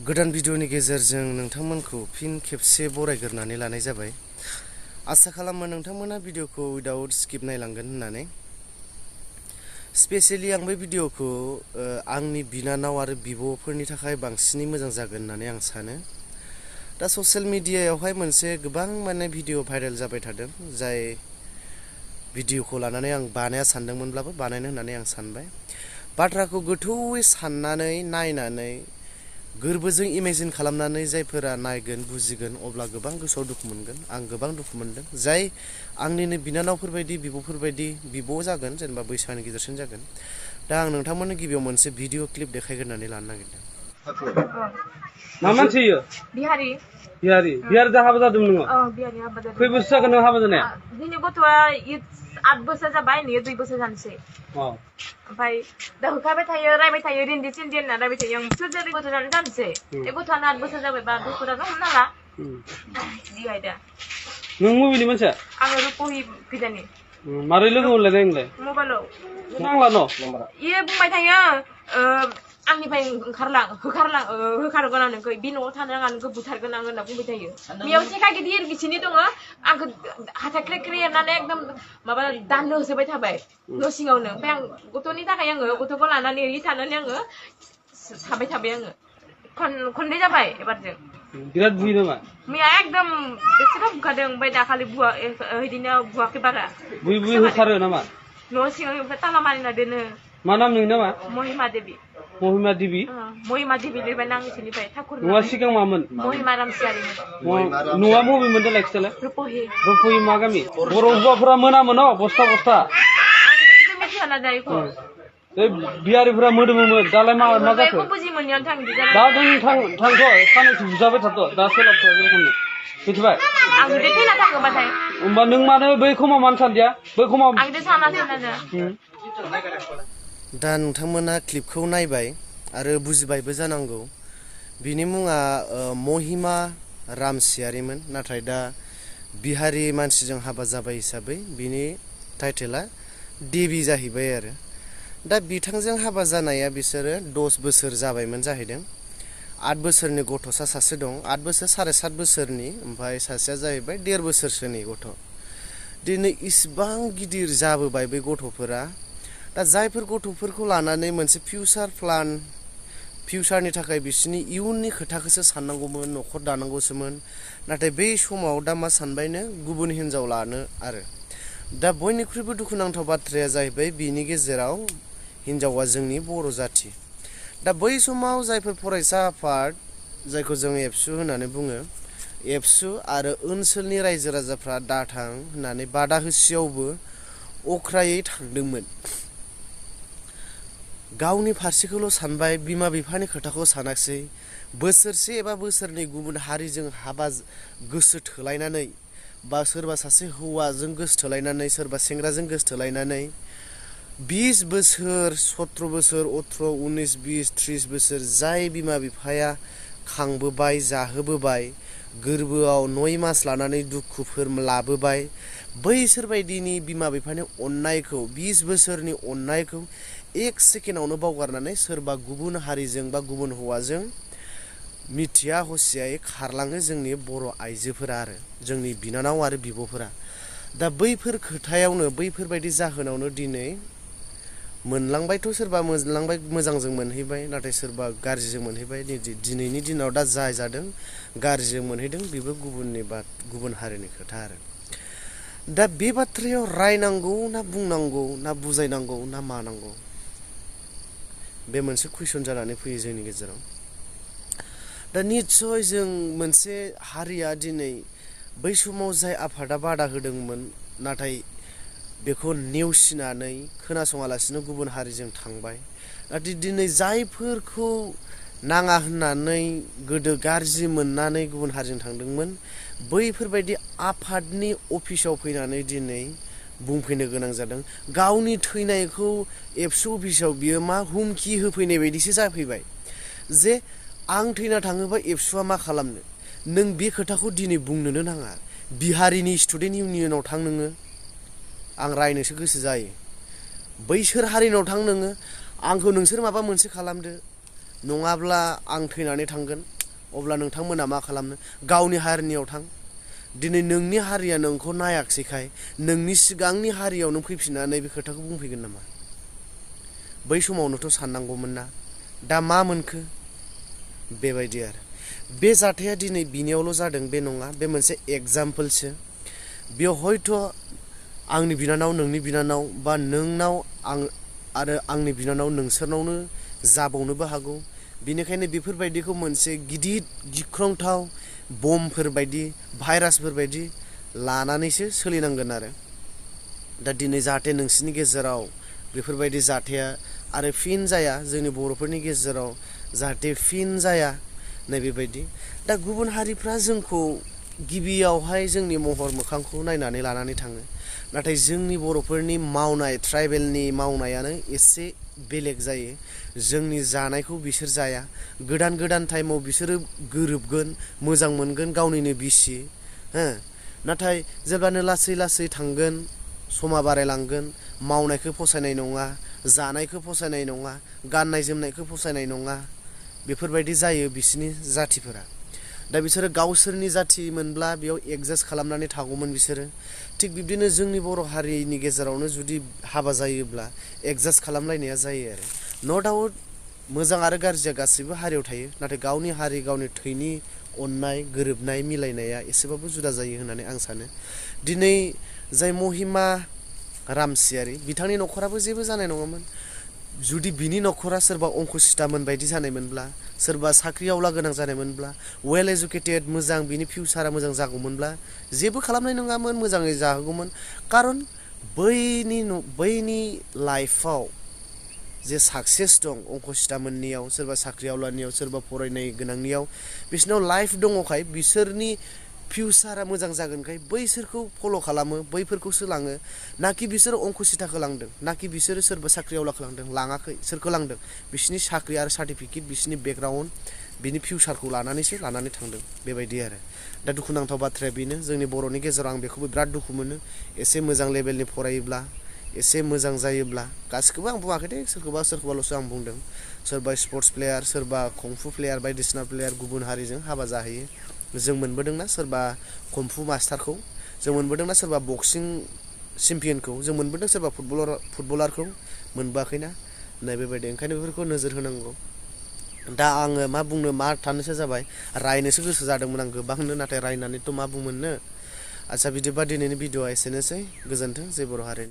गोदान भिडिअनि गेजेरजों नोंथांमोनखौ फिन खेबसे बरायग्रोनानै लानाय जाबाय। आसा खालामो नोंथांमोना भिडिअखौ उइदाउट स्किप नायलांगोन होननानै। स्पेसियेलि आं बे भिडिअखौ आंनि बिनानाव आरो बिब'फोरनि थाखाय बांसिनै मोजां जागोन होननानै आं सानो। दा ससियेल मिडियायावहाय मोनसे गोबां भिडिअ भाइरेल जाबाय थादों, जाय भिडिअखौ लानानै आं बानाया सानदोंमोनब्लाबो बानायनो होननानै आं सानबाय। बाथ्राखौ गोथौयै साननानै नायनानै गोरबोजों इमेजिन खालामनानै जायफोरा नायगोन बुजिगोन अब्ला गोबां गोसोआव दुखु मोनगोन। आं गोबां दुखु मोनदों, जाय आंनिनो बिनानावफोरबायदि बिब'फोरबायदि बिब' जागोन, जेनेबा बैसोनि गेजेरसिन जागोन। दा आं नोंथांमोननो गिबियाव मोनसे भिडिअ क्लिप देखायग्रोनानै लानो नागिरदों। मा मानसि इयो? बिहारि जा हाबा जादों नोङो? बिहारि हाबा जादों। खै बोसोर जागोन नों हाबा जानाया? दिनै गथ'आ 8 बोसोर जाबाय, नै 2 बोसोर जानोसै। ओमफ्राय दा होखाबाय थायो, रायबाय थायो, रिन्दि सिन्दि होनना रायबाय थायो। आं सोरजों गथ' जानो जानोसै। बे गथ'आनो 8 बोसोर जाबाय, बा दुखुरानो हमना ला। बिहाय दा नों मबेनि मानसिया? आङो रुपहि गोजानि। मारै लोगो मोनलायदों नोंलाय? मबाइलाव। नांला न'? इयो बुंबाय थायो, आंनिफ्राय होखारगोन आं नोंखौ, बे न'आव थानो नाङा, नोंखौ बुथारगोन आं होनना बुंबाय थायो। बेयाव सेखा गिदिर बिसिनि दङ, आंखौ हाथा ख्रे ख्रे एरनानै एकदम माबा दाननो होसोबाय थाबाय न' सिङावनो। ओमफ्राय आं गथ'नि थाखाय आङो गथ'खौ लानानै ओरै थानानै आङो थाबाय आङो। खननै जाबाय एबारजों। बिराद बुयो नामा? मैया एकदम बेसेबा बुखादों। ओमफ्राय दाखालि बिदिनो बुवाखै बारा। बुयै होखारो नामा? न' सिङावनिफ्राय ताला मारिना दोनो। मा नाम नोंनि नामा? महिमा देबि। महिमा देबि? महिमा देबि लिरबाय ना आंनिसिनिफ्राय ठाकुर। नङा सिगां मामोन? महिमा रामसियारिमोन। न'आ मबेमोन देलाय खिथालाय? रुपहि। रुपहि मा गामि? बर' हौवाफोरा मोनामो न' बस्था बस्था? आं मिथिया ना दा इखौ। बिहारिफोरा मोदोमोमोन, दालाय मा जाखो? बुजि मोनैयावनो थांदि दा जों थांथ' साननैसो बुजाबाय थाथ', दा सोलाबथ' जेरखमनो मिथिबाय? आं जुदि थैना थाङोबाथाय। होमबा नों मानो बै समाव मानो सानदिया? बै समाव आं जुदि सानासै दा नोंथांमोना क्लिपखौ नायबाय आरो बुजिबायबो जानांगौ। बिनि मुङा महिमा रामसियारिमोन, नाथाय दा बिहारि मानसिजों हाबा जाबाय हिसाबै बिनि टाइटेला देबि जाहैबाय आरो। दा बिथांजों हाबा जानाया बिसोरो 10 बोसोर जाबायमोन जाहैदों। 8 बोसोरनि गथ'सा सासे दं, 8 बोसोर 7.5 बोसोरनि, ओमफ्राय सासेया जाहैबाय 1.5 बोसोरसोनि गथ'। दिनै इसिबां गिदिर जाबोबाय बे गथ'फोरा। दा जायफोर गथ'फोरखौ लानानै मोनसे फिउचारनि थाखाय बिसोरनि इयुननि खोथाखौसो साननांगौमोन, न'खर दानांगौसोमोन। नाथाय बै समाव दा मा सानबायनो, गुबुन हिनजाव लानो आरो। दा बयनिख्रुइबो दुखुनांथाव बाथ्राया जाहैबाय बिनि गेजेराव हिनजावा जोंनि बर' जाथि। दा बै समाव जायफोर फरायसा आफाद, जायखौ जों एबसु होननानै बुङो, एबसु आरो ओनसोलनि रायजो राजाफ्रा दाथां होननानै बादा होसेयावबो अख्रायै थांदोंमोन। गावनि फारसेखौल' सानबाय, बिमा बिफानि खोथाखौ सानाखिसै। बोसोरसे एबा बोसोरनै गुबुन हारिजों गोसो थोलायनानै, बा सोरबा सासे हौवाजों गोसो थोलायनानै, सोरबा सेंग्राजों गोसो थोलायनानै 20 बोसोर, 17 बोसोर, 18, 19, 20, 30 बोसोर जाय बिमा बिफाया खांबोबाय, जाहोबोबाय, गोरबोआव 9 मास लानानै दुखुफोर लाबोबाय, बैसोरबायदिनि बिमा बिफानि अननायखौ, 20 बोसोरनि अननायखौ 1 सेकेन्डआवनो बावगारनानै सोरबा गुबुन हारिजों बा गुबुन हौवाजों मिथिया हसियायै खारलाङो जोंनि बर' आइजोफोरा आरो जोंनि बिनानाव आरो बिब'फोरा। दा बैफोर खोथायावनो, बैफोरबायदि जाहोनावनो दिनै मोनलांबायथ', सोरबा मोनलांबाय, मोजांजों मोनहैबाय, नाथाय सोरबा गाज्रिजों मोनहैबाय। दिनैनि दिनाव दा जाय जादों गाज्रिजों मोनहैदों, बेबो गुबुन हारिनि खोथा आरो। दा बे बाथ्रायाव रायनांगौ ना बुंनांगौ ना बुजायनांगौ ना मानांगौ, बे मोनसे कुइसन जानानै फैयो जोंनि गेजेराव। दा निस्सय जों मोनसे हारिया दिनै बै समाव जाय आफादा बादा होदोंमोन, नाथाय बेखौ नेवसिनानै खोनासङालासिनो गुबुन हारिजों थांबाय। नाथाय दिनै जायफोरखौ नाङा होननानै गोदो गाज्रि मोननानै गुबुन हारिजों थांदोंमोन, बैफोरबायदि आफादनि अफिसाव फैनानै दिनै बुंफैनो गोनां जादों। गावनि थैनायखौ एबसु अफिसाव बियो हुमखि होफैनाय बायदिसो जाफैबाय, जे आं थैना थाङोबा एबसुआ मा खालामनो? नों बे खोथाखौ दिनै बुंनोनो नाङा। बिहारिनि स्टुडेन्ट इउनियनाव थां नोङो, आं रायनोसो गोसो जायो। बैसोर हारिनाव थां नोङो, आंखौ नोंसोर माबा मोनसे खालामदो, नङाब्ला आं थैनानै थांगोन अब्ला नोंथांमोना मा खालामनो गावनि हारिनियाव थां दिनै नोंनि हारिया नोंखौ नायाखिसैखाय नोंनि सिगांनि हारियाव नों फैफिननानै बे खोथाखौ बुंफैगोन नामा बै समावनोथ' साननांगौमोन ना दा मा मोनखो बेबायदि आरो बे जाथाया दिनै बिनियावल' जादों बे नङा बे मोनसे एग्जाम्पोलसो बेयाव हयथ' आंनि बिनानाव नोंनि बिनानाव बा नोंनाव आं आरो आंनि बिनानाव नोंसोरनावनो जाबावनोबो हागौ बिनिखायनो बेफोरबायदिखौ मोनसे गिदिर गिख्रंथाव बमफोर बायदि भाइरासफोर बायदि लानानैसो सोलिनांगोन आरो दा दिनै जाहाथे नोंसिनि गेजेराव बेफोरबायदि जाथाया आरो फिन जाया जोंनि बर'फोरनि गेजेराव जाहाथे फिन जाया नैबेबायदि दा गुबुन हारिफ्रा जोंखौ गिबियावहाय जोंनि महर मोखांखौ नायनानै लानानै थाङो नाथाय जोंनि बर'फोरनि मावनाय ट्राइबेलनि मावनायानो एसे बेलेग जायो जोंनि जानायखौ बिसोर जाया गोदान गोदान टाइमाव बिसोरो गोरोबगोन मोजां मोनगोन गावनिनो बिसि हो नाथाय जेब्लानो लासै लासै थांगोन समा बारायलांगोन मावनायखौ फसायनाय नङा जानायखौ फसायनाय नङा गाननाय जोमनायखौ फसायनाय नङा बेफोरबायदि जायो बिसोरनि जाथिफोरा दा बिसोरो गावसोरनि जाथि मोनब्ला बेयाव एडजास्ट खालामनानै थागौमोन बिसोरो थिग बिब्दिनो जोंनि बर' हारिनि गेजेरावनो जुदि हाबा जायोब्ला एडजास्ट खालामलायनाया जायो आरो न' डाउट मोजां आरो गाज्रिया गासैबो हारियाव थायो नाथाय गावनि हारि गावनि थैनि अननाय गोरोबनाय मिलायनाया एसेबाबो जुदा जायो होननानै आं सानो दिनै जाय महिमा रामसियारि बिथांनि न'खराबो जेबो जानाय नङामोन जुदि बिनि न'खरा सोरबा अंकुसितामोन बायदि जानायमोनब्ला सोरबा साख्रि आवला गोनां जानायमोनब्ला वेल एजुकेटेड मोजां बिनि फिउचारा मोजां जागौमोनब्ला जेबो खालामनाय नङामोन मोजाङै जाहोगौमोन खारन बैनि लाइफआव जे साक्सेस दं अंकुसितामोननियाव सोरबा साख्रि आवलानियाव सोरबा फरायनाय गोनांनियाव बिसोरनाव लाइफ दङखाय बिसोरनि फिउचारा मोजां जागोनखाय बैसोरखौ फल' खालामो बैफोरखौसो लाङो नाखि बिसोरो अंकुसिताखौ लांदों नाखि बिसोरो सोरबा साख्रि आवलाखौ लांदों लाङाखै सोरखौ लांदों बिसोरनि साख्रि आरो सार्टिफिकेट बिसोरनि बेकग्राउन्ड बिनि फिउचारखौ लानानैसो लानानै थांदों बेबायदि आरो दा दुखुनांथाव बाथ्राया बेनो जोंनि बर'नि गेजेराव आं बेखौबो बिराद दुखु मोनो एसे मोजां लेभेलनि फरायोब्ला एसे मोजां जायोब्ला गासिखौबो आं बुङाखै दे सोरखौबाल'सो आं बुंदों सोरबा स्पर्ट्स प्लेयार सोरबा कंफु प्लेयार बायदिसिना प्लेयार गुबुन हारिजों हाबा जाहैयो जों मोनबोदोंना सोरबा कम्फु मास्टारखौ जों मोनबोदोंना सोरबा बक्सिं चेम्पियनखौ जों मोनबोदों सोरबा फुटबलारखौ मोनबोआखैना नै बेबायदि ओंखायनो बेफोरखौ नोजोर होनांगौ दा आङो मा बुंनो मा थानोसो जाबाय रायनोसो गोसो जादोंमोन आं गोबांनो नाथाय रायनानैथ' मा बुंमोननो आच्चा बिदिबा दिनैनि भिडिअ'आ एसेनोसै गोजोन्थों जय बर' हारिनि